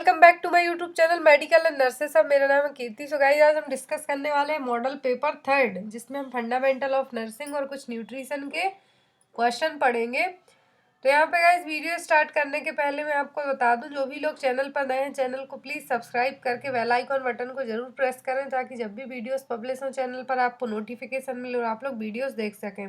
Welcome back to my YouTube channel medical and nurses. अब मेरा नाम है कीर्ति। सो गाइस, आज हम डिस्कस करने वाले हैं मॉडल पेपर थर्ड, जिसमें हम फंडामेंटल ऑफ नर्सिंग और कुछ न्यूट्रिशन के क्वेश्चन पढ़ेंगे। तो यहाँ पे गाइस, वीडियो स्टार्ट करने के पहले मैं आपको बता दूं, जो भी लोग चैनल पर नए हैं चैनल को प्लीज़ सब्सक्राइब करके बेल आइकॉन बटन को जरूर प्रेस करें, ताकि जब भी वीडियोज़ पब्लिश हो चैनल पर आपको नोटिफिकेशन मिले और आप लोग वीडियोज़ देख सकें।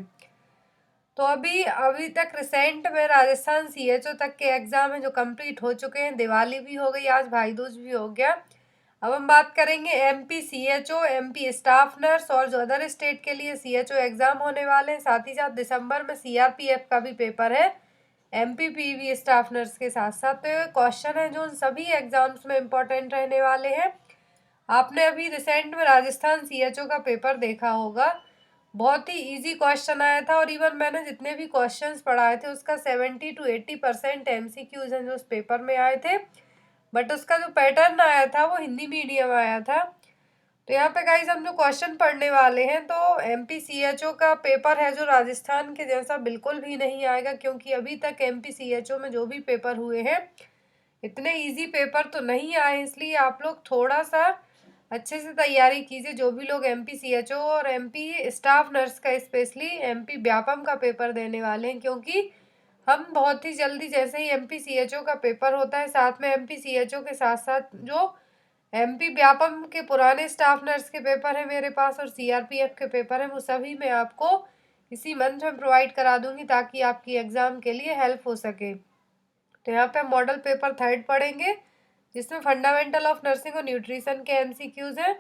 तो अभी तक रिसेंट में राजस्थान सीएचओ तक के एग्जाम है जो कंप्लीट हो चुके हैं। दिवाली भी हो गई, आज भाई दूज भी हो गया। अब हम बात करेंगे MP CHO, MP staff nurse और जो अदर स्टेट के लिए सीएचओ एग्जाम होने वाले हैं। साथ ही साथ दिसंबर में सीआरपीएफ का भी पेपर है एमपी पीवी स्टाफ नर्स के साथ साथ। तो ये क्वेश्चन है जो उन सभी एग्जाम्स में इम्पोर्टेंट रहने वाले हैं। आपने अभी रिसेंट में राजस्थान सीएचओ का पेपर देखा होगा, बहुत ही इजी क्वेश्चन आया था। और इवन मैंने जितने भी क्वेश्चंस पढ़ाए थे उसका 70 to 80% एमसीक्यूज हैं जो उस पेपर में आए थे। बट उसका जो पैटर्न आया था वो हिंदी मीडियम आया था। तो यहाँ पे गाइस, हम जो क्वेश्चन पढ़ने वाले हैं, तो एमपी सीएचओ का पेपर है जो राजस्थान के जैसा बिल्कुल भी नहीं आएगा, क्योंकि अभी तक एमपी सीएचओ में जो भी पेपर हुए हैं इतने ईजी पेपर तो नहीं आए। इसलिए आप लोग थोड़ा सा अच्छे से तैयारी कीजिए। जो भी लोग एमपी सीएचओ और एमपी स्टाफ नर्स का, स्पेशली एमपी व्यापम का पेपर देने वाले हैं, क्योंकि हम बहुत ही जल्दी, जैसे ही एमपी सीएचओ का पेपर होता है, साथ में एमपी सीएचओ के साथ साथ जो एमपी व्यापम के पुराने स्टाफ नर्स के पेपर है मेरे पास और सीआरपीएफ के पेपर है, वो सभी मैं आपको इसी मंथ में प्रोवाइड करा दूंगी, ताकि आपकी एग्जाम के लिए हेल्प हो सके। तो यहाँ पे हम मॉडल पेपर थर्ड पढ़ेंगे, जिसमें फंडामेंटल ऑफ नर्सिंग और न्यूट्रिशन के एमसीक्यूज हैं।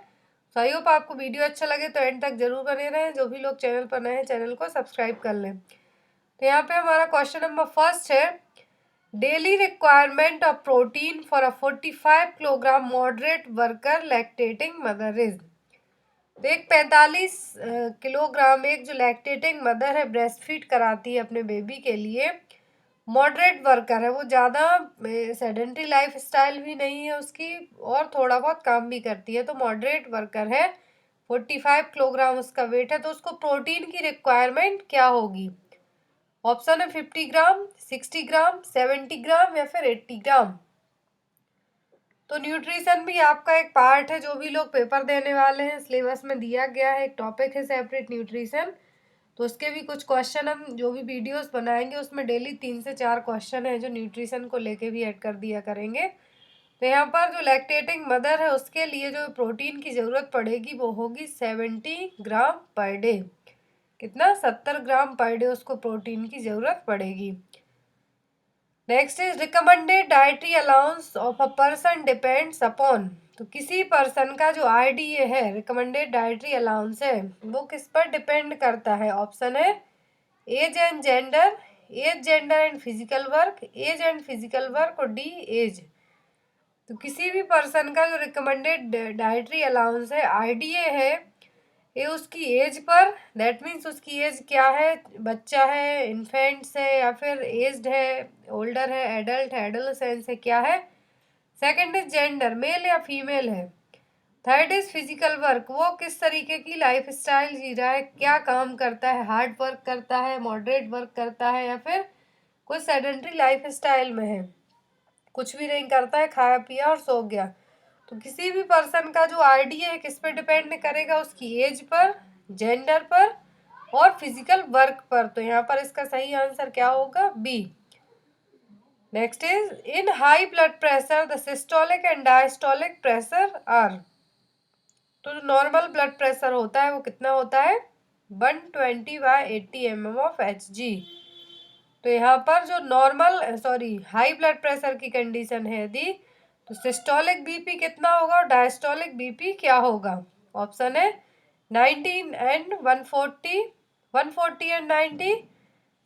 सो आई होप आपको वीडियो अच्छा लगे तो एंड तक जरूर बने रहें। जो भी लोग चैनल पर नए हैं चैनल को सब्सक्राइब कर लें। तो यहाँ पे हमारा क्वेश्चन नंबर फर्स्ट है, daily requirement of protein for a 45 kilogram moderate worker lactating mother is. तो एक 45 किलोग्राम एक जो लैक्टेटिंग मदर है, ब्रेस्ट फीड कराती है अपने बेबी के लिए, मॉडरेट वर्कर है, वो ज़्यादा सेडेंट्री लाइफ स्टाइल भी नहीं है उसकी और थोड़ा बहुत काम भी करती है, तो मॉडरेट वर्कर है, 45 किलोग्राम उसका वेट है। तो उसको प्रोटीन की रिक्वायरमेंट क्या होगी? ऑप्शन है 50 ग्राम, 60 ग्राम, 70 ग्राम या फिर 80 ग्राम। तो न्यूट्रिशन भी आपका एक पार्ट है, जो भी लोग पेपर देने वाले हैं सिलेबस में दिया गया है, एक टॉपिक है सेपरेट न्यूट्रिशन। तो उसके भी कुछ क्वेश्चन हम जो भी वीडियोस बनाएंगे उसमें डेली 3 से 4 क्वेश्चन है जो न्यूट्रिशन को लेके भी ऐड कर दिया करेंगे। तो यहाँ पर जो लैक्टेटिंग मदर है उसके लिए जो प्रोटीन की ज़रूरत पड़ेगी वो होगी 70 ग्राम पर डे। कितना? 70 ग्राम पर डे उसको प्रोटीन की ज़रूरत पड़ेगी। Next is recommended dietary allowance of a person depends upon. तो किसी पर्सन का जो आरडीए है, रिकमेंडेड डाइटरी अलाउंस है, वो किस पर डिपेंड करता है? ऑप्शन है age and gender, age gender and physical work, age and physical work और डी एज। तो किसी भी पर्सन का जो रिकमेंडेड डाइटरी अलाउंस है, आरडीए है, ये उसकी एज पर, दैट मीन्स उसकी एज क्या है, बच्चा है, इन्फेंट्स है या फिर एज्ड है, ओल्डर है, एडल्ट है, एडोलेसेंस है, क्या है? सेकंड इज जेंडर, मेल या फीमेल है। थर्ड इज फिजिकल वर्क, वो किस तरीके की लाइफ स्टाइल जी रहा है, क्या काम करता है, हार्ड वर्क करता है, मॉडरेट वर्क करता है या फिर कोई सेडेंट्री लाइफ स्टाइल में है, कुछ भी नहीं करता है, खाया पिया और सो गया। तो किसी भी पर्सन का जो आरडीए है किस पे डिपेंड करेगा? उसकी एज पर, जेंडर पर और फिजिकल वर्क पर। तो यहाँ पर इसका सही आंसर क्या होगा? B. Next is in high blood pressure the systolic and diastolic pressure are. तो जो नॉर्मल ब्लड प्रेशर होता है वो कितना होता है? 120/80 mm ऑफ Hg। तो यहाँ पर जो हाई ब्लड प्रेशर की कंडीशन है यदि, तो सिस्टोलिक बीपी कितना होगा और डायस्टोलिक बीपी क्या होगा? ऑप्शन है 19 एंड 140, 140 एंड 90,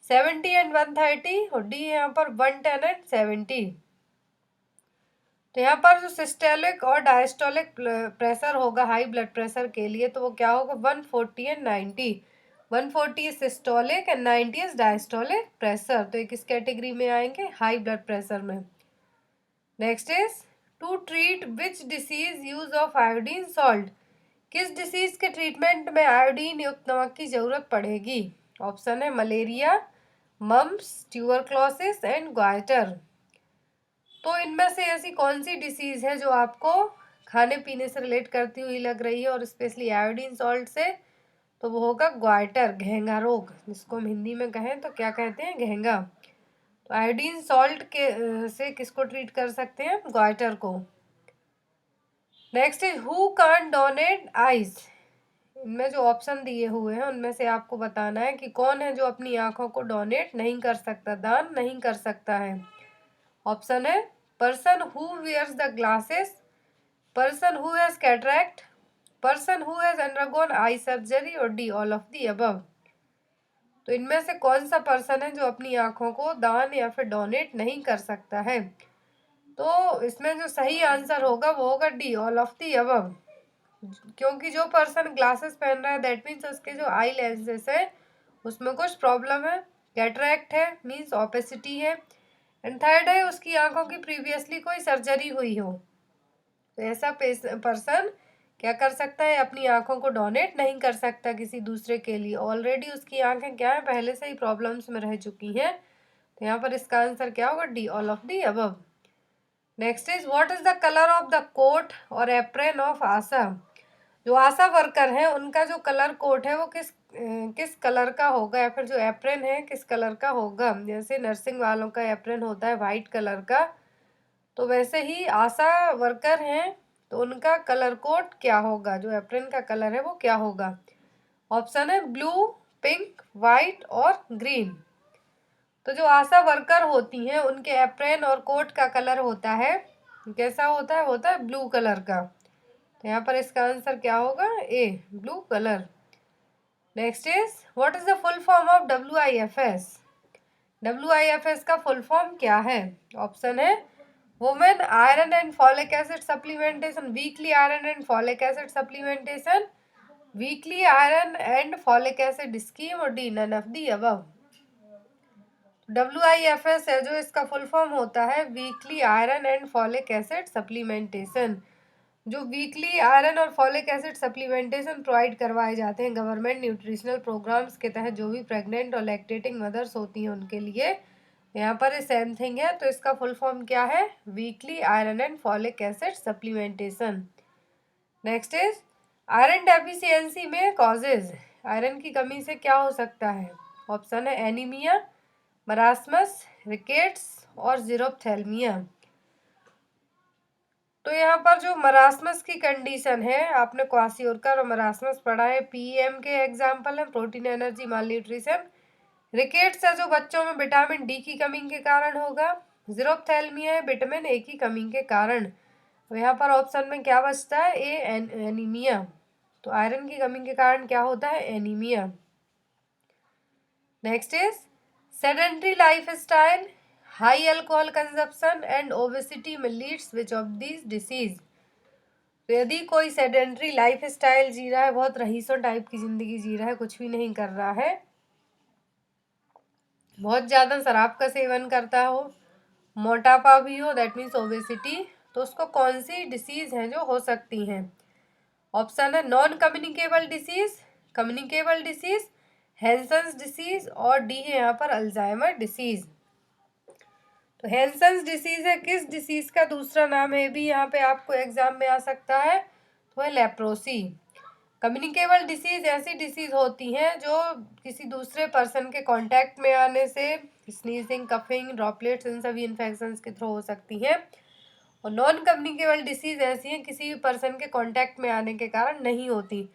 70 एंड 130 और डी यहाँ पर 110 एंड 70। तो यहाँ पर जो सिस्टोलिक और डायस्टोलिक प्रेशर होगा हाई ब्लड प्रेशर के लिए, तो वो क्या होगा? 140 and 90। 140 is systolic and 90 is diastolic pressure. तो ये किस कैटेगरी में आएंगे? हाई ब्लड प्रेशर में। Next is to treat which disease use of iodine salt. किस डिसीज के ट्रीटमेंट में आयोडीन युक्त नमक की जरूरत पड़ेगी? ऑप्शन है malaria, mumps, tuberculosis and goitre. तो इनमें से ऐसी कौन सी डिसीज है जो आपको खाने पीने से रिलेट करती हुई लग रही है, और स्पेशली आयोडीन सॉल्ट से? तो वो होगा ग्वाइटर, घेंगा रोग, जिसको हम हिंदी में कहें तो क्या कहते हैं, घेंगा। तो आयोडीन सॉल्ट के से किसको ट्रीट कर सकते हैं, ग्वाइटर को। Next is who can't donate eyes. इनमें जो ऑप्शन दिए हुए हैं उनमें से आपको बताना है कि कौन है जो अपनी आंखों को डोनेट नहीं कर सकता, दान नहीं कर सकता है। ऑप्शन है person who wears the glasses, person who has cataract, person who has undergone eye surgery, और D all of the above. तो इनमें से कौन सा पर्सन है जो अपनी आंखों को दान या फिर डोनेट नहीं कर सकता है? तो इसमें जो सही आंसर होगा वो होगा D all of the above, क्योंकि जो पर्सन ग्लासेस पहन रहा है दैट मीन्स उसके जो आई लेंसेस है उसमें कुछ प्रॉब्लम है, कैटरैक्ट है मीन्स ओपेसिटी है, एंड थर्ड है उसकी आंखों की प्रीवियसली कोई सर्जरी हुई हो। तो ऐसा पर्सन क्या कर सकता है, अपनी आंखों को डोनेट नहीं कर सकता किसी दूसरे के लिए, ऑलरेडी उसकी आंखें क्या है, पहले से ही प्रॉब्लम्स में रह चुकी हैं। तो यहाँ पर इसका आंसर क्या होगा, D all of the above. Next is what is the colour of the coat और एप्रन ऑफ आशा। जो आशा वर्कर है उनका जो कलर कोट है वो किस कलर का होगा, या फिर जो एप्रन है किस कलर का होगा। जैसे नर्सिंग वालों का एप्रन होता है वाइट कलर का, तो वैसे ही आशा वर्कर हैं तो उनका कलर कोड क्या होगा, जो एप्रन का कलर है वो क्या होगा। ऑप्शन है ब्लू, पिंक, वाइट और ग्रीन। तो जो आशा वर्कर होती हैं उनके एप्रन और कोट का कलर होता है, कैसा होता है ब्लू कलर का। तो यहाँ पर इसका आंसर क्या होगा, A, blue colour. Next is what is the full form of WIFS। WIFS का फुल फॉर्म क्या है। ऑप्शन है women iron and folic acid supplementation, weekly iron and folic acid supplementation, weekly iron and folic acid scheme, और D none of the above. WIFS है जो इसका full form होता है weekly iron and folic acid supplementation. जो weekly iron और folic acid supplementation provide करवाए जाते हैं गवर्नमेंट न्यूट्रिशनल प्रोग्राम्स के तहत, जो भी प्रेग्नेंट और लैक्टेटिंग मदर्स होती हैं उनके लिए, यहाँ पर सेम थिंग है। तो इसका फुल फॉर्म क्या है, weekly iron and folic acid supplementation. Next is iron deficiency में कॉजेज, आयरन की कमी से क्या हो सकता है। ऑप्शन है एनीमिया, मरासमस, रिकेट्स और जीरोप्थेल्मिया। तो यहाँ पर जो मरासमस की कंडीशन है, आपने क्वासियोरकर और मरासमस पढ़ा है, PM के एग्जाम्पल है, प्रोटीन एनर्जी माल न्यूट्रिशन। रिकेट्स है जो बच्चों में विटामिन D की कमी के कारण होगा। जीरोप्थेल्मिया है विटामिन A की कमी के कारण। तो यहाँ पर ऑप्शन में क्या बचता है, ए, एनीमिया। तो आयरन की कमी के कारण क्या होता है, anaemia. Next is sedentary life style, high alcohol consumption and obesity में leads which of these diseases. तो यदि कोई सेडेंट्री लाइफ स्टाइल जी रहा है, बहुत रईसों टाइप की जिंदगी जी रहा है, कुछ भी नहीं कर रहा है, बहुत ज़्यादा शराब का सेवन करता हो, मोटापा भी हो, दैट मीन्स ओबेसिटी, तो उसको कौन सी डिसीज हैं जो हो सकती हैं। ऑप्शन है non communicable disease, communicable disease, Hansen's disease, और डी है यहाँ पर अल्जाइमर डिसीज। तो हैंसन्स डिसीज है किस डिसीज का दूसरा नाम है, भी यहाँ पे आपको एग्जाम में आ सकता है, तो है लेप्रोसी। कम्युनिकेबल डिसीज ऐसी डिसीज होती हैं जो किसी दूसरे पर्सन के कांटेक्ट में आने से, स्नीजिंग, कफिंग, ड्रॉपलेट्स, इन सभी इन्फेक्शंस के थ्रू हो सकती हैं। और नॉन कम्युनिकेबल डिसीज ऐसी हैं किसी भी पर्सन के कांटेक्ट में आने के कारण नहीं होती।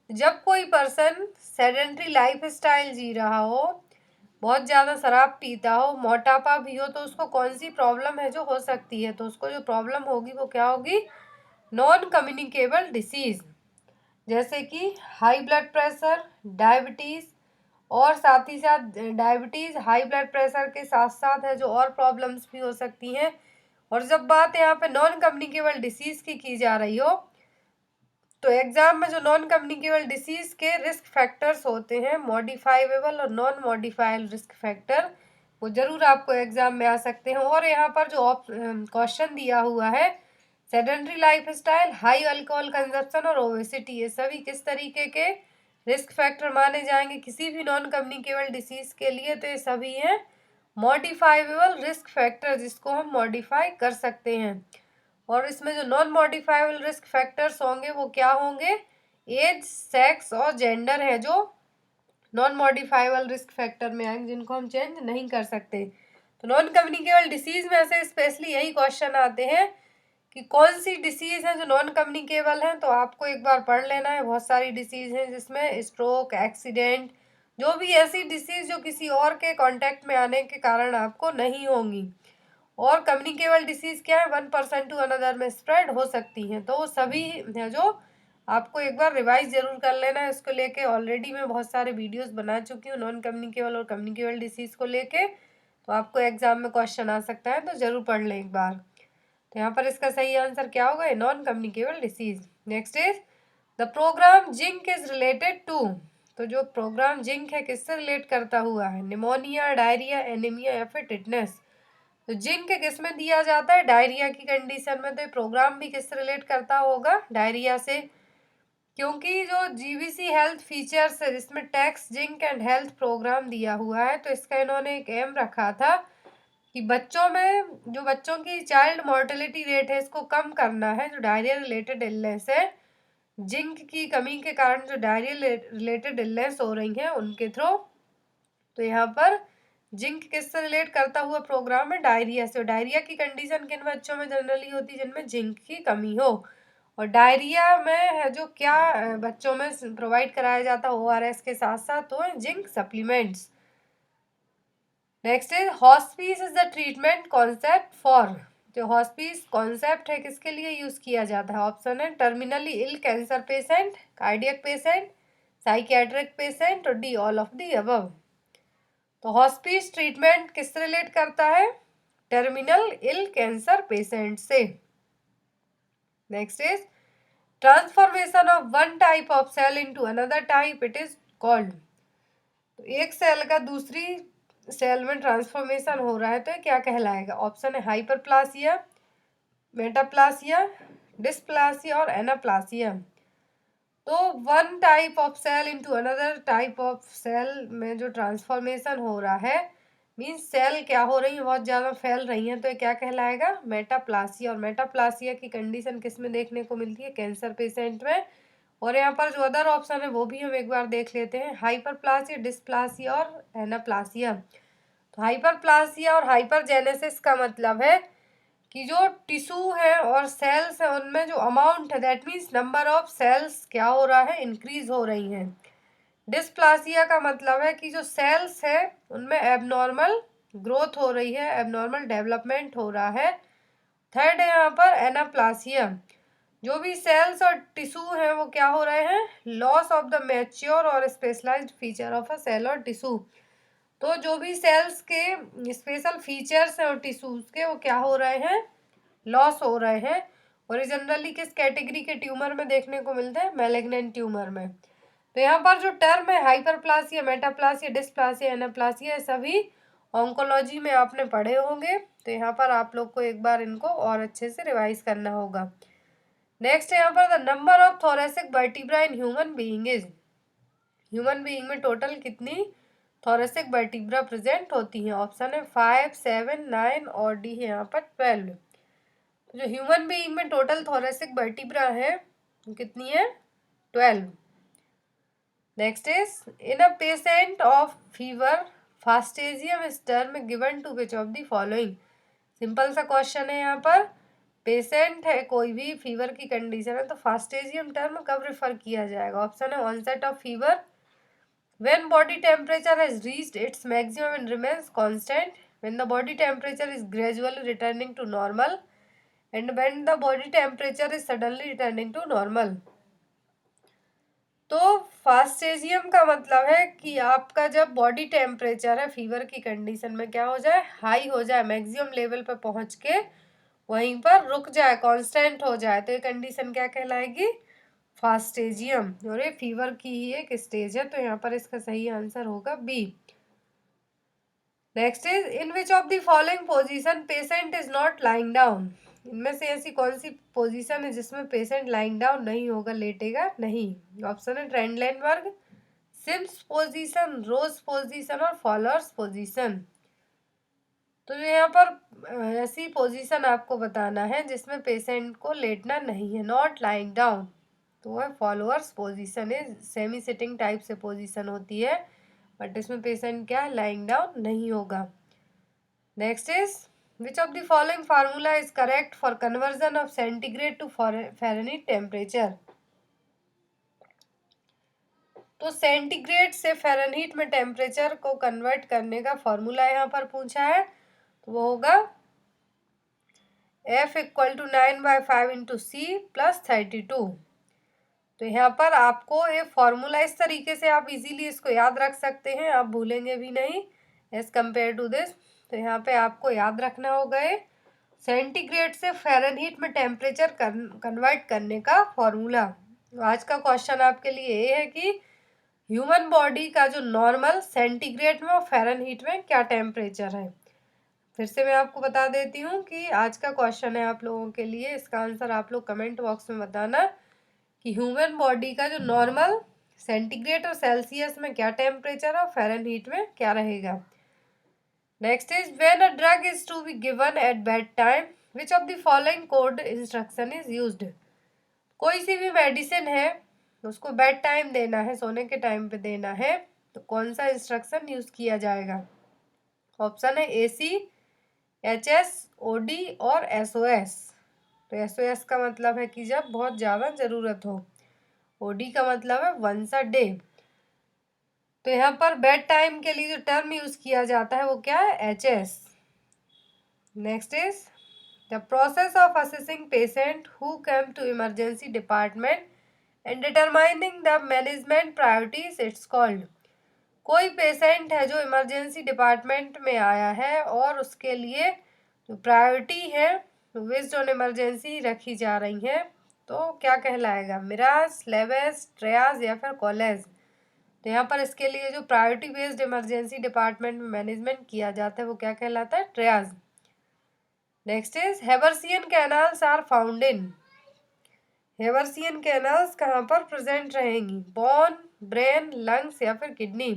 जब कोई पर्सन सेडेंट्री लाइफ स्टाइल जी रहा हो, बहुत ज़्यादा शराब पीता हो, मोटापा भी हो, तो उसको कौन सी प्रॉब्लम है जो हो सकती है। तो उसको जो प्रॉब्लम होगी वो क्या होगी, नॉन कम्युनिकेबल डिसीज, जैसे कि हाई ब्लड प्रेशर, डायबिटीज़, और साथ ही साथ डायबिटीज़, हाई ब्लड प्रेशर के साथ साथ है जो और प्रॉब्लम्स भी हो सकती हैं। और जब बात यहाँ पे नॉन कम्युनिकेबल डिसीज़ की जा रही हो, तो एग्जाम में जो नॉन कम्युनिकेबल डिसीज़ के रिस्क फैक्टर्स होते हैं, मॉडिफाइबल और नॉन मॉडिफाइबल रिस्क फैक्टर, वो जरूर आपको एग्जाम में आ सकते हैं। और यहाँ पर जो क्वेश्चन दिया हुआ है, sedentary life style, high alcohol consumption और ओबेसिटी, ये सभी किस तरीके के रिस्क फैक्टर माने जाएंगे किसी भी नॉन कम्युनिकेबल डिसीज के लिए, तो ये सभी हैं मॉडिफाइबल रिस्क फैक्टर, जिसको हम मॉडिफाई कर सकते हैं। और इसमें जो नॉन मॉडिफाइबल रिस्क फैक्टर्स होंगे वो क्या होंगे? एज, सेक्स और जेंडर है जो नॉन मॉडिफाइबल रिस्क फैक्टर में आएंगे, जिनको हम चेंज नहीं कर सकते। तो नॉन कम्युनिकेबल डिसीज में से स्पेशली यही क्वेश्चन आते हैं कि कौन सी डिसीज है जो नॉन कम्युनिकेबल है। तो आपको एक बार पढ़ लेना है। बहुत सारी डिसीज हैं, जिसमें स्ट्रोक, एक्सीडेंट, जो भी ऐसी डिसीज जो किसी और के कांटेक्ट में आने के कारण आपको नहीं होंगी। और कम्युनिकेबल डिसीज क्या है? 1% टू अनदर में स्प्रेड हो सकती हैं। तो वो सभी है जो आपको एक बार रिवाइज जरूर कर लेना है। उसको लेके ऑलरेडी मैं बहुत सारे वीडियोस बना चुकी हूँ नॉन कम्युनिकेबल और कम्युनिकेबल डिसीज को लेके। तो आपको एग्जाम में क्वेश्चन आ सकता है, तो जरूर पढ़ लें एक बार। तो यहाँ पर इसका सही आंसर क्या होगा? Non communicable disease. Next is the program zinc is related to. तो जो प्रोग्राम जिंक है किससे रिलेट करता हुआ है? निमोनिया, डायरिया, एनीमिया या फिर टिटनेस। तो जिंक किस में दिया जाता है? डायरिया की कंडीशन में। तो ये प्रोग्राम भी किससे रिलेट करता होगा? डायरिया से। क्योंकि जो जीबीसी हेल्थ फीचर्स है जिसमें tax, zinc and health program दिया हुआ है, तो इसका इन्होंने एक एम रखा था कि बच्चों में जो बच्चों की चाइल्ड मोर्टेलिटी रेट है इसको कम करना है। जो डायरिया रिलेटेड इलनेस है, जिंक की कमी के कारण जो डायरिया रिलेटेड इलनेस हो रही हैं उनके थ्रू। तो यहाँ पर जिंक किससे रिलेट करता हुआ प्रोग्राम है? डायरिया से। डायरिया की कंडीशन किन बच्चों में जनरली होती है? जिनमें जिंक की कमी हो। और डायरिया में है जो क्या बच्चों में प्रोवाइड कराया जाता है ओआरएस के साथ साथ, तो zinc supplements. Next is hospice is the treatment concept for. जो हॉस्पिस कॉन्सेप्ट है किसके लिए यूज किया जाता है? ऑप्शन है terminally ill cancer patient, cardiac patient, psychiatric patient और D all of the above. तो हॉस्पिस ट्रीटमेंट किससे रिलेट करता है? टर्मिनल इल कैंसर पेशेंट से। Next is transformation of one type of cell into another type, it is called. तो एक cell का दूसरी सेल में ट्रांसफॉर्मेशन हो रहा है तो ये क्या कहलाएगा? ऑप्शन है हाइपरप्लासिया, मेटाप्लासिया, डिस्प्लासिया और एनाप्लासिया। तो one type of cell into another type of cell में जो ट्रांसफॉर्मेशन हो रहा है, मीन्स सेल क्या हो रही है? बहुत ज़्यादा फैल रही हैं, तो ये क्या कहलाएगा? मेटाप्लासिया। और मेटाप्लासिया की कंडीशन किस में देखने को मिलती है? कैंसर पेशेंट में। और यहाँ पर जो अदर ऑप्शन है वो भी हम एक बार देख लेते हैं, हाइपरप्लासिया, डिस्प्लासिया और एनाप्लासिया। तो हाइपरप्लासिया और हाइपरजेनेसिस का मतलब है कि जो टिश्यू है और सेल्स है उनमें जो अमाउंट है, that means number of cells क्या हो रहा है? इंक्रीज हो रही हैं। डिस्प्लासिया का मतलब है कि जो सेल्स है उनमें एबनॉर्मल ग्रोथ हो रही है, एबनॉर्मल डेवलपमेंट हो रहा है। थर्ड है यहाँ पर एनाप्लासिया। जो भी सेल्स और टिश्यू हैं वो क्या हो रहे हैं? लॉस ऑफ द मैच्योर और specialized feature of a cell और टिश्यू। तो जो भी सेल्स के स्पेशल फीचर्स हैं और टिश्यूज के वो क्या हो रहे हैं? लॉस हो रहे हैं। और ये जनरली किस कैटेगरी के ट्यूमर में देखने को मिलते हैं? मैलिग्नेंट ट्यूमर में। तो यहाँ पर जो टर्म है हाइपरप्लासिया, मेटाप्लासिया, डिस्प्लासिया, एनाप्लासिया, सभी ऑन्कोलॉजी में आपने पढ़े होंगे। तो यहाँ पर आप लोग को एक बार इनको और अच्छे से रिवाइज करना होगा। नेक्स्ट यहाँ पर the number of thoracic vertebra in human being is. Human being में टोटल कितनी थोरेसिक वर्टिब्रा प्रेजेंट होती हैं? ऑप्शन है 5, 7, 9 और डी है यहाँ पर 12। जो ह्यूमन बीइंग में टोटल थोरेसिक वर्टिब्रा है कितनी है? 12। Next is in a patient of fever fastigium is term given to which of the following. Simple सा क्वेश्चन है यहाँ पर। पेशेंट है कोई भी, फीवर की कंडीशन है, तो फास्टेजियम टर्म कब रेफर किया जाएगा? ऑप्शन है onset of fever, when body temperature has reached its maximum and remains constant, when the body temperature is gradually returning to normal, and when the body temperature is suddenly returning to normal। तो फास्टेजियम का मतलब है कि आपका जब body temperature है fever की condition में क्या हो जाए? हाई हो जाए, मैक्सिमम लेवल पर पहुंच के वहीं पर रुक जाए, कांस्टेंट हो जाए, तो ये कंडीशन क्या कहलाएगी? फास्टेजियम। और ये फीवर की ही एक स्टेज है, तो यहाँ पर इसका सही आंसर होगा B. Next is in which of the following position patient is not lying down. इनमें से ऐसी कौन सी पोजीशन है जिसमें पेशेंट लाइंग डाउन नहीं होगा, लेटेगा नहीं? ऑप्शन है ट्रेंडलैंडबर्ग, सिम्स पोजीशन, रोज पोजीशन और फॉलोअर्स पोजीशन। तो जो यहाँ पर ऐसी पोजीशन आपको बताना है जिसमें पेशेंट को लेटना नहीं है, नॉट लाइंग डाउन। तो वह फॉलोअर्स पोजीशन है, सेमी सिटिंग टाइप से पोजीशन होती है, बट इसमें पेशेंट क्या है, लाइंग डाउन नहीं होगा। Next is which of the following formula is correct for conversion of centigrade to Fahrenheit temperature. तो सेंटीग्रेड से फ़ारेनहीट में टेम्परेचर को कन्वर्ट करने का फॉर्मूला यहाँ पर पूछा है, तो वो होगा F equal to 9/5 into C plus 32। तो यहाँ पर आपको ये फॉर्मूला इस तरीके से आप इजीली इसको याद रख सकते हैं, आप भूलेंगे भी नहीं एज कम्पेयर टू दिस। तो यहाँ पे आपको याद रखना होगा ये सेंटीग्रेड से फ़ारेनहीट में टेम्परेचर कन्वर्ट करने का फॉर्मूला। आज का क्वेश्चन आपके लिए ये है कि ह्यूमन बॉडी का जो नॉर्मल सेंटीग्रेड में और फ़ारेनहीट में क्या टेम्परेचर है। फिर से मैं आपको बता देती हूँ कि आज का क्वेश्चन है आप लोगों के लिए, इसका आंसर आप लोग कमेंट बॉक्स में बताना कि ह्यूमन बॉडी का जो नॉर्मल सेंटीग्रेड और सेल्सियस में क्या टेम्परेचर है और फ़ारेनहीट में क्या रहेगा। Next is when a drug is to be given at bed time which of the following code instruction is used. कोई सी भी मेडिसिन है उसको बेड टाइम देना है, सोने के टाइम पे देना है, तो कौन सा इंस्ट्रक्शन यूज किया जाएगा। ऑप्शन है AC, HS, OD और SOS। तो SOS का मतलब है कि जब बहुत ज़्यादा ज़रूरत हो, OD का मतलब है वंस अ डे। तो यहाँ पर बेड टाइम के लिए जो टर्म यूज़ किया जाता है वो क्या है, HS। Next is the process of assessing patient who come to emergency department and determining the management priorities it's called. कोई पेशेंट है जो इमरजेंसी डिपार्टमेंट में आया है और उसके लिए जो प्रायोरिटी है बेस्ड ऑन इमरजेंसी रखी जा रही है, तो क्या कहलाएगा, मिराज, लेवेस, ट्रियाज या फिर कॉलेज। तो यहाँ पर इसके लिए जो प्रायोरिटी बेस्ड इमरजेंसी डिपार्टमेंट में मैनेजमेंट किया जाता है वो क्या कहलाता है, triage. Next is Haversian canals are found in. Haversian canals कहाँ पर प्रेजेंट रहेंगी, बोन, ब्रेन, लंग्स या फिर किडनी।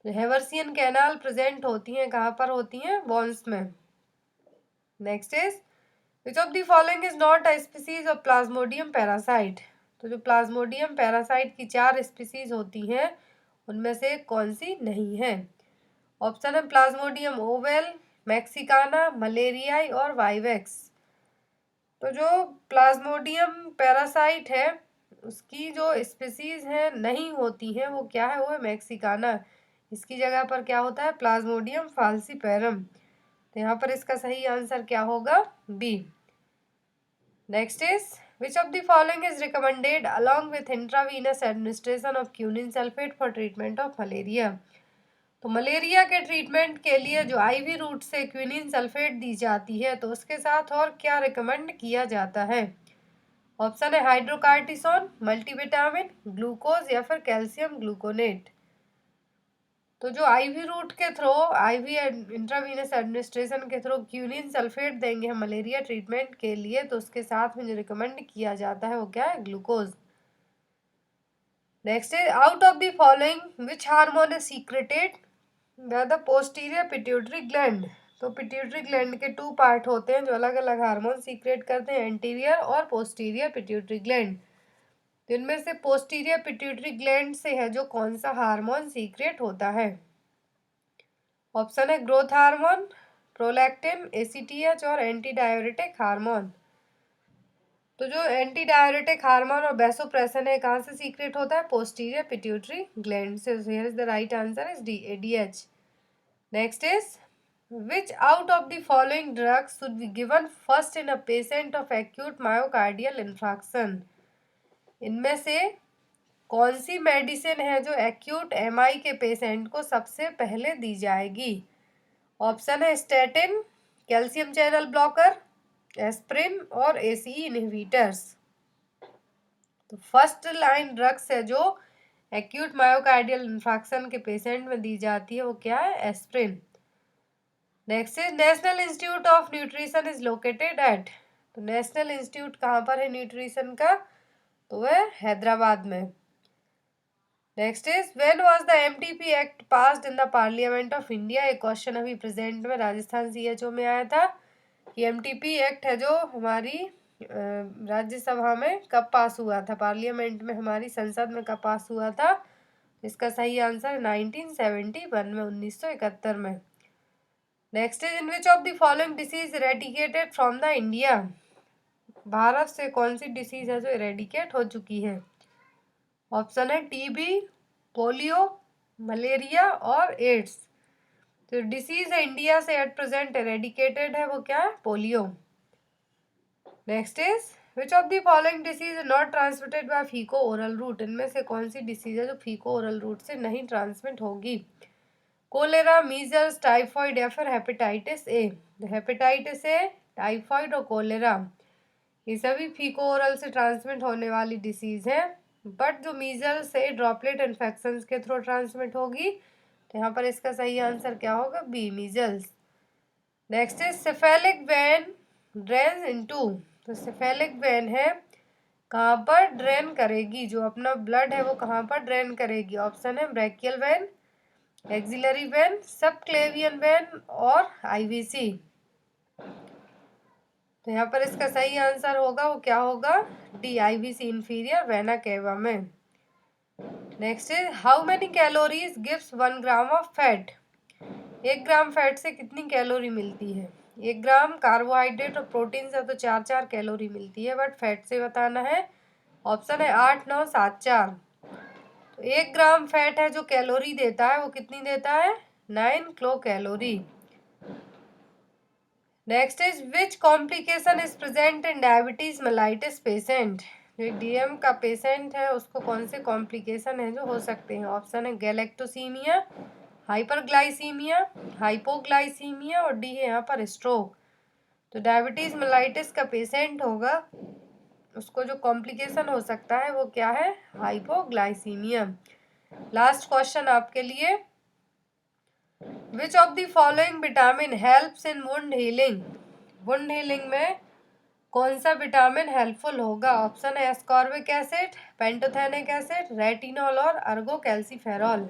तो हेबर्सियन कैनाल प्रेजेंट होती हैं कहाँ पर होती हैं, बोन्स में। Next is which of the following is not a species of Plasmodium parasite. तो जो प्लाज्मोडियम पैरासाइट की 4 स्पीसीज होती हैं उनमें से कौन सी नहीं है। ऑप्शन है प्लाज्मोडियम ओवेल, मैक्सिकाना, मलेरियाई और वाइवेक्स। तो जो प्लाज्मोडियम पैरासाइट है उसकी जो स्पीसीज है नहीं होती हैं वो क्या है, वो है मैक्सिकाना। इसकी जगह पर क्या होता है, प्लाज्मोडियम फाल्सीपैरम। तो यहाँ पर इसका सही आंसर क्या होगा, B. Next is which of the following is recommended along with intravenous administration of quinine sulphate for treatment of malaria. तो मलेरिया के ट्रीटमेंट के लिए जो IV रूट से क्विनिन सल्फेट दी जाती है तो उसके साथ और क्या रिकमेंड किया जाता है। ऑप्शन है हाइड्रोकार्टिसोन, मल्टीविटामिन, ग्लूकोज या फिर कैल्शियम ग्लूकोनेट। तो जो IV रूट के थ्रू, IV इंट्रावीनस एडमिनिस्ट्रेशन के थ्रू क्यूनिन सल्फेट देंगे हम मलेरिया ट्रीटमेंट के लिए, तो उसके साथ में जो रिकमेंड किया जाता है वो क्या है, glucose. Next is out of the following which hormone is secreted by the posterior pituitary gland. तो पिट्यूटरी ग्लैंड के 2 पार्ट होते हैं जो अलग अलग हार्मोन सीक्रेट करते हैं, एंटीरियर और पोस्टीरियर पिट्यूटरी ग्लैंड। तो इनमें से पोस्टीरियर पिट्यूटरी ग्लैंड से है जो कौन सा हार्मोन सीक्रेट होता है। ऑप्शन है ग्रोथ हार्मोन, प्रोलैक्टिन, ACTH और एंटी डाययूरेटिक हार्मोन। तो जो एंटी डाययूरेटिक हार्मोन और वैसोप्रेसिन है कहाँ से सीक्रेट होता है, पोस्टीरियर पिट्यूटरी ग्लैंड से। Here is the right answer is D, ADH। Next is which out of the following drugs should be given first in a patient of acute myocardial infarction। इनमें से कौन सी medicine है जो acute MI के patient को सबसे पहले दी जाएगी। ऑप्शन है statin, calcium channel blocker, aspirin और ACE इनहिबिटर्स। तो फर्स्ट लाइन ड्रग्स है जो एक्यूट मायोकार्डियल इंफार्क्शन के पेशेंट में दी जाती है वो क्या है, aspirin. Next is national institute of nutrition is located at. तो नेशनल इंस्टीट्यूट कहाँ पर है न्यूट्रिशन का, तो वह हैदराबाद में। Next is when was the MTP act passed in the parliament of India. एक क्वेश्चन अभी प्रेजेंट में राजस्थान सीएचओ में आया था कि एमटीपी एक्ट है जो हमारी राज्यसभा में कब पास हुआ था, पार्लियामेंट में हमारी संसद में कब पास हुआ था। इसका सही आंसर 1971 में, 1971 में। Next is in which of the following disease eradicated from the India. Bharat से कौन सी डिसीज है जो इरेडिकेट हो चुकी है। ऑप्शन है टीबी, पोलियो, मलेरिया और एड्स। तो डिसीज है इंडिया से एट प्रेजेंट इरेडिकेटेड है, वो क्या है, polio. Next is which of the following disease is not transmitted by faeco oral route. इनमें से कौन सी डिसीज है जो फीको ओरल रूट से नहीं ट्रांसमिट होगी। कोलेरा, मीजल्स, टाइफॉइड या फिर hepatitis A. Hepatitis A, typhoid और कोलेरा ये सभी फीको ओरल से ट्रांसमिट होने वाली डिसीज है, बट जो मीजल्स से ड्रॉपलेट इन्फेक्शन के थ्रू ट्रांसमिट होगी। तो यहाँ पर इसका सही आंसर क्या होगा, B, measles. Next is cephalic vein drain into. तो सेफेलिक वेन है कहाँ पर ड्रेन करेगी, जो अपना ब्लड है वो कहाँ पर ड्रेन करेगी। ऑप्शन है brachial when, axillary vein, subclavian vein और आईवीसी। तो यहाँ पर इसका सही आंसर होगा वो क्या होगा, D, IVC, inferior vena cava में। Next is how many calories gives 1 gram of fat. 1 gram fat से कितनी कैलोरी मिलती है। 1 ग्राम कार्बोहाइड्रेट और प्रोटीन से तो 4 कैलोरी मिलती है, बट फैट से बताना है। ऑप्शन है 8, 9, 7, 4। तो 1 ग्राम फैट है जो कैलोरी देता है वो कितनी देता है, 9 kilo calorie. Next is which complication is present in diabetes mellitus patient. जो डीएम का पेशेंट है उसको कौन से कॉम्प्लिकेशन है जो हो सकते हैं। ऑप्शन है गैलेक्टोसीमिया, हाइपरग्लाइसीमिया, हाइपोग्लाइसीमिया और डी है यहाँ पर स्ट्रोक। तो डायबिटीज मेलाइटिस का पेशेंट होगा उसको जो कॉम्प्लिकेशन हो सकता है वो क्या है, हाइपोग्लाइसीमिया। लास्ट क्वेश्चन आपके लिए, विच of the following vitamin helps in wound healing. Wound healing में कौन सा विटामिन हेल्पफुल होगा। ऑप्शन है ascorbic acid, pantothenic acid, retinol और अर्गोकैल्सीफेरॉल।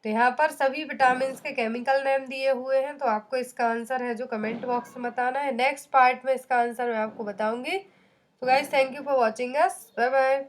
तो यहाँ पर सभी विटामिन के केमिकल नेम दिए हुए हैं, तो आपको इसका आंसर है जो कमेंट बॉक्स में बताना है। नेक्स्ट पार्ट में इसका आंसर मैं आपको बताऊंगी। तो guys thank you for watching us, bye bye.